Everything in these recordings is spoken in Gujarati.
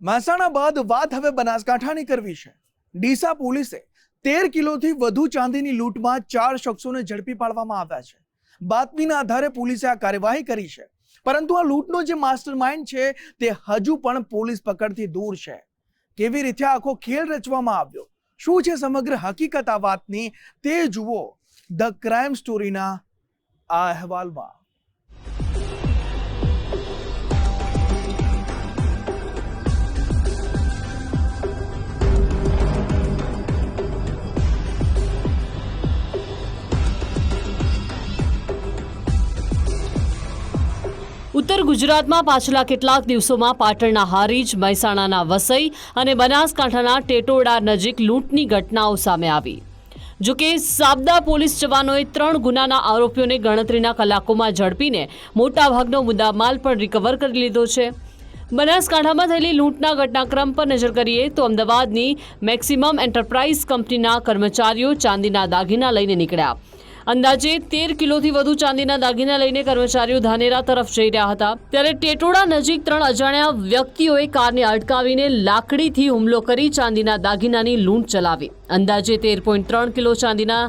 મહેસાણા બાદ વાત હવે બનાસકાંઠાની કરવી છે। ડીસા પોલીસે 13 કિલોથી વધુ ચાંદીની લૂંટમાં 4 શખ્સોને ઝડપી પાડવામાં આવ્યા છે। બાતમીના આધારે પોલીસે આ કાર્યવાહી કરી છે, પરંતુ આ લૂંટનો જે માસ્ટરમાઇન્ડ છે તે હજુ પણ પોલીસ પકડથી દૂર છે। કેવી રીતે આખો ખેલ રચવામાં આવ્યો, શું છે સમગ્ર હકીકત આ વાતની, તે જુઓ ધ ક્રાઇમ સ્ટોરીના આ અહેવાલમાં। ઉત્તર ગુજરાતમાં પાછલા કેટલાક દિવસોમાં પાટણના હારીજ, મહેસાણાના વસઈ અને બનાસકાંઠાના ટેટોડા નજીક લૂંટની ઘટનાઓ સામે આવી। જોકે સાબદા પોલીસ જવાનોએ 3 ગુનાના આરોપીઓને ગણતરીના કલાકોમાં ઝડપીને મોટાભાગનો મુદ્દામાલ પણ રિકવર કરી લીધો છે। બનાસકાંઠામાં થયેલી લૂંટના ઘટનાક્રમ પર નજર કરીએ તો અમદાવાદની મેક્સિમમ એન્ટરપ્રાઇઝ કંપનીના કર્મચારીઓ ચાંદીના દાગીના લઈને નીકળ્યા। અંદાજે 13 કિલોથી વધુ ચાંદીના દાગીના લઈને કર્મચારીઓ ધાનેરા તરફ જઈ રહ્યા હતા, ત્યારે ટેટોડા નજીક 3 અજાણ્યા વ્યક્તિઓએ કારને અટકાવીને લાકડીથી હુમલો કરી ચાંદીના દાગીનાની લૂંટ ચલાવી। અંદાજે 13.3 કિલો ચાંદીના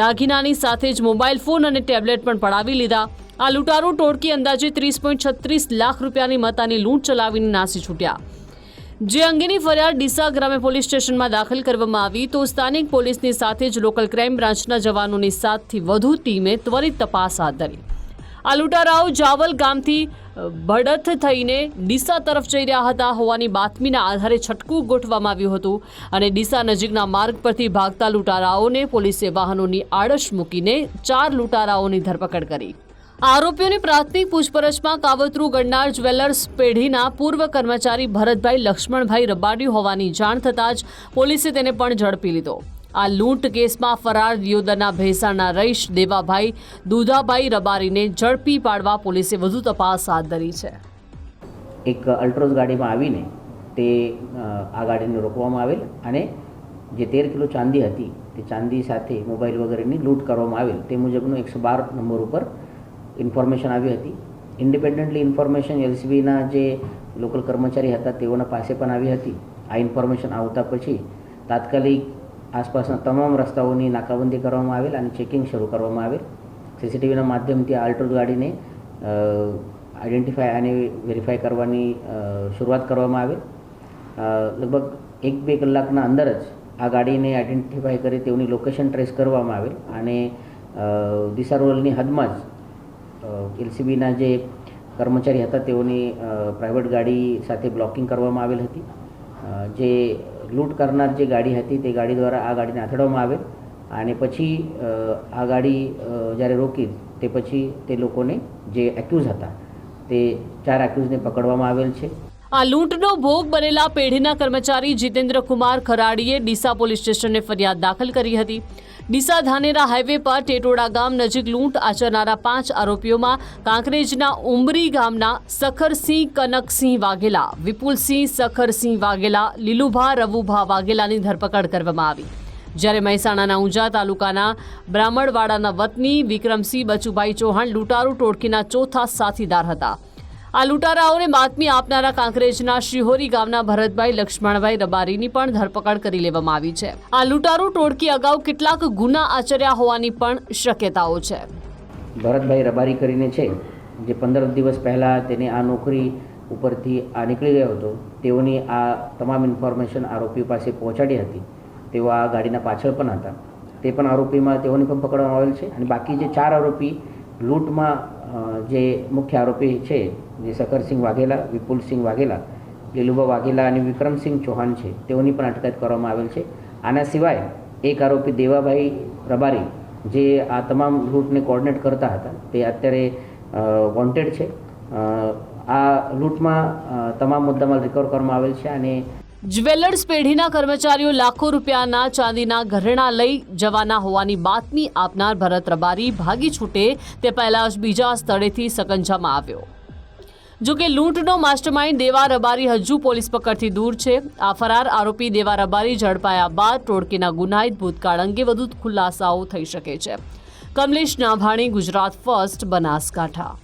દાગીનાની સાથે જ મોબાઈલ ફોન અને ટેબ્લેટ પણ પડાવી લીધા। આ લૂંટારૂ ટોળકી અંદાજે 30.36 લાખ રૂપિયાની મત્તાની લૂંટ ચલાવીને નાસી છૂટ્યા। જે અંગેની ફરિયાદ ડીસા ગ્રામ્ય પોલીસ સ્ટેશનમાં દાખલ કરવામાં આવી તો સ્થાનિક પોલીસની સાથે જ લોકલ ક્રાઇમ બ્રાન્ચના જવાનોની 7થી વધુ ટીમે ત્વરિત તપાસ હાથ ધરી। આ લૂંટારાઓ જાવલ ગામથી ભડથ થઈને ડીસા તરફ જઈ રહ્યા હતા હોવાની બાતમીના આધારે છટકું ગોઠવવામાં આવ્યું હતું અને ડીસા નજીકના માર્ગ પરથી ભાગતા લૂંટારાઓને પોલીસે વાહનોની આડશ મૂકીને 4 લૂંટારાઓની ધરપકડ કરી। આરોપીઓની પ્રાથમિક પૂછપરછમાં કાવતરું ગણનાર જ્વેલર્સ પેઢીના પૂર્વ કર્મચારી ભરતભાઈ લક્ષ્મણભાઈ રબાડી હોવાની જાણ થતાં જ પોલીસે તેને પણ ઝડપી લીધો। આ લૂંટ કેસમાં ફરાર દિયોદરના ભેસાણના રહીશ દેવાભાઈ દુધાભાઈ રબારીને ઝડપી પાડવા પોલીસે વધુ તપાસ હાથ ધરી છે। એક અલ્ટ્રોઝ ગાડીમાં આવીને તે આ ગાડીને રોકવામાં આવેલ અને જે 13 કિલો ચાંદી હતી તે ચાંદી સાથે મોબાઈલ વગેરેની લૂંટ કરવામાં આવેલ તે મુજબનો 112 નંબર ઉપર ઇન્ફોર્મેશન આવી હતી। ઇન્ડિપેન્ડન્ટલી ઇન્ફોર્મેશન એલસીબીના જે લોકલ કર્મચારી હતા તેઓના પાસે પણ આવી હતી। આ ઇન્ફોર્મેશન આવતા પછી તાત્કાલિક આસપાસના તમામ રસ્તાઓની નાકાબંધી કરવામાં આવેલ અને ચેકિંગ શરૂ કરવામાં આવેલ। સીસીટીવીના માધ્યમથી આ અલ્ટ્રોઝ ગાડીને આઈડેન્ટિફાય અને વેરીફાઈ કરવાની શરૂઆત કરવામાં આવેલ। લગભગ 1-2 કલાકના અંદર જ આ ગાડીને આઈડેન્ટિફાય કરી તેઓની લોકેશન ટ્રેસ કરવામાં આવેલ અને ડીસા રૂરલની હદમાં જ એલસીબીના જે કર્મચારી હતા તેઓની પ્રાઇવેટ ગાડી સાથે બ્લોકિંગ કરવામાં આવેલ હતી। જે લૂંટ કરનાર જે ગાડી હતી તે ગાડી દ્વારા આ ગાડીને અથડાવવામાં આવેલ અને પછી આ ગાડી જ્યારે રોકી તે પછી તે લોકોને જે એક્યુઝ હતા તે 4 એક્યુઝને પકડવામાં આવેલ છે। આ લૂંટનો ભોગ બનેલા પેઢીના કર્મચારી જીતેન્દ્ર કુમાર ખરાડીએ ડીસા પોલીસ સ્ટેશને ફરિયાદ દાખલ કરી હતી। ડીસા ધાનેરા હાઈવે પર ટેટોડા ગામ નજીક લૂંટ આચરનારા 5 આરોપીઓમાં કાંકરેજના ઉમરી ગામના સખરસિંહ કનકસિંહ વાઘેલા, વિપુલસિંહ સખરસિંહ વાઘેલા, લીલુભા રવુભા વાઘેલાની ધરપકડ કરવામાં આવી, જ્યારે મહેસાણાના ઊંઝા તાલુકાના બ્રાહ્મણવાડાના વતની વિક્રમસિંહ બચુભાઈ ચૌહાણ લૂંટારૂ ટોળકીના ચોથા સાથીદાર હતા। આ લૂંટારાઓને બાતમી આપનારા કાંકરેજના શિહોરી ગામના ભરતભાઈ લક્ષ્મણભાઈ રબારીની પણ ધરપકડ કરી લેવામાં આવી છે। આ લૂંટારૂ ટોળકી અગાઉ કેટલાક ગુના આચર્યા હોવાની પણ શક્યતાઓ છે। ભરતભાઈ રબારી કરીને છે જે 15 દિવસ પહેલાં તેને આ નોકરી ઉપરથી આ નીકળી ગયો હતો, તેઓની આ તમામ ઇન્ફોર્મેશન આરોપીઓ પાસે પહોંચાડી હતી। તેઓ આ ગાડીના પાછળ પણ હતા, તે પણ આરોપીમાં તેઓને પણ પકડવામાં આવેલ છે અને બાકી જે 4 આરોપી લૂંટમાં જે મુખ્ય આરોપી છે જે સખરસિંહ વાઘેલા, વિપુલસિંહ વાઘેલા, લીલુભા વાઘેલા અને વિક્રમસિંહ ચૌહાણ છે તેઓની પણ અટકાયત કરવામાં આવેલ છે। આના સિવાય એક આરોપી દેવાભાઈ રબારી જે આ તમામ લૂંટને કોર્ડિનેટ કરતા હતા તે અત્યારે વોન્ટેડ છે। આ લૂંટમાં તમામ મુદ્દામાલ રિકવર કરવામાં આવેલ છે અને જ્વેલર્સ પેઢીના કર્મચારીઓ લાખો રૂપિયાના ચાંદીના ઘરેણાં લઈ જવાના હોવાની બાતમી આપનાર ભરત રબારી ભાગી છૂટે તે પહેલા જ બીજા સ્થળેથી સકંજામાં આવ્યો। જોકે લૂંટનો માસ્ટરમાઇન્ડ દેવા રબારી હજુ પોલીસ પકડથી દૂર છે। આ ફરાર આરોપી દેવા રબારી ઝડપાયા બાદ ટોળકીના ગુનાહિત ભૂતકાળ અંગે વધુ ખુલાસાઓ થઈ શકે છે। કમલેશ નાભાણી, ગુજરાત ફર્સ્ટ, બનાસકાંઠા।